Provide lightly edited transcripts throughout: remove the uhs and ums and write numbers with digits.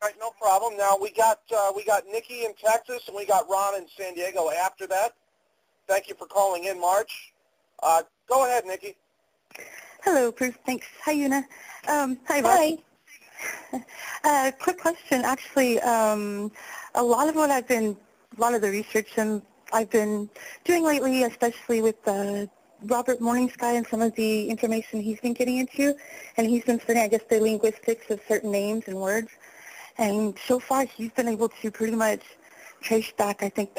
All right, no problem. Now we got Nickie in Texas and we got Ron in San Diego after that. Thank you for calling in, March. Go ahead, Nickie. Hello, Bruce. Thanks. Hi, Una. Hi, Bob. Hi. Quick question. Actually, a lot of the research I've been doing lately, especially with Robert Morningsky and some of the information he's been getting into, and he's been studying, I guess, the linguistics of certain names and words. And so far, he's been able to pretty much trace back, I think,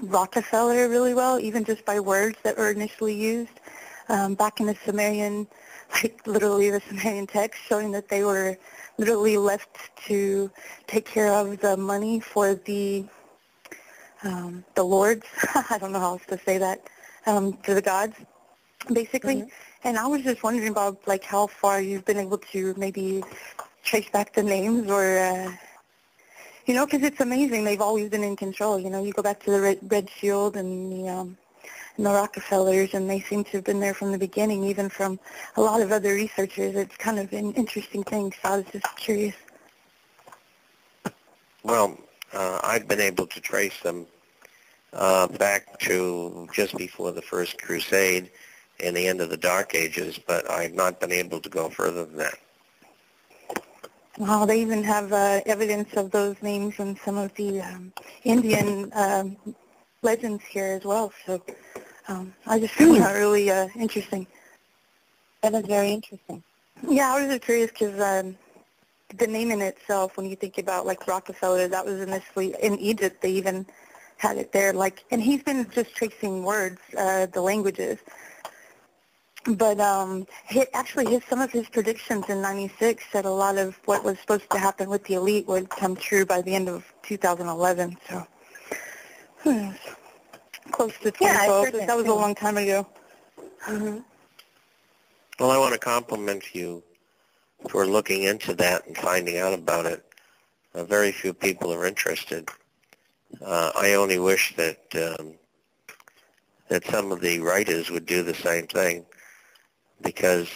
Rockefeller really well, even just by words that were initially used back in the Sumerian, like literally the Sumerian text, showing that they were literally left to take care of the money for the lords. I don't know how else to say that, to the gods, basically. Mm-hmm. And I was just wondering about like how far you've been able to maybe trace back the names, or because it's amazing. They've always been in control. You go back to the Red Shield and the Rockefellers, and they seem to have been there from the beginning, even from a lot of other researchers. It's kind of an interesting thing, so I was just curious. Well, I've been able to trace them back to just before the First Crusade and the end of the Dark Ages, but I've not been able to go further than that. Wow, they even have evidence of those names in some of the Indian legends here as well. So I just found that really interesting. That is very interesting. Yeah, I was just curious because the name in itself, when you think about like Rockefeller, that was initially in Egypt. They even had it there. And he's been just tracing words, the languages. But some of his predictions in '96 said a lot of what was supposed to happen with the elite would come true by the end of 2011. So, who knows? Close to 2012. That was a long time ago. Mm-hmm. Well, I want to compliment you for looking into that and finding out about it. Very few people are interested. I only wish that some of the writers would do the same thing, because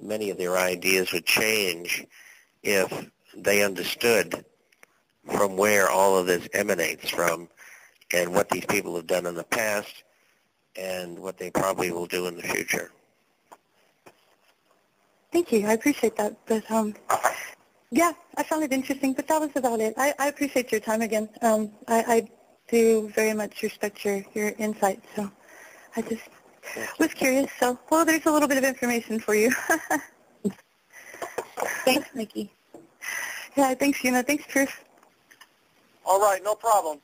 many of their ideas would change if they understood from where all of this emanates from and what these people have done in the past and what they probably will do in the future. Thank you. I appreciate that. But, yeah, I found it interesting, but that was about it. I appreciate your time again. I do very much respect your insight, so I just was curious. So, well, there's a little bit of information for you. Thanks, Nickie. Yeah, thanks, Una. Thanks, Truth. All right, no problem.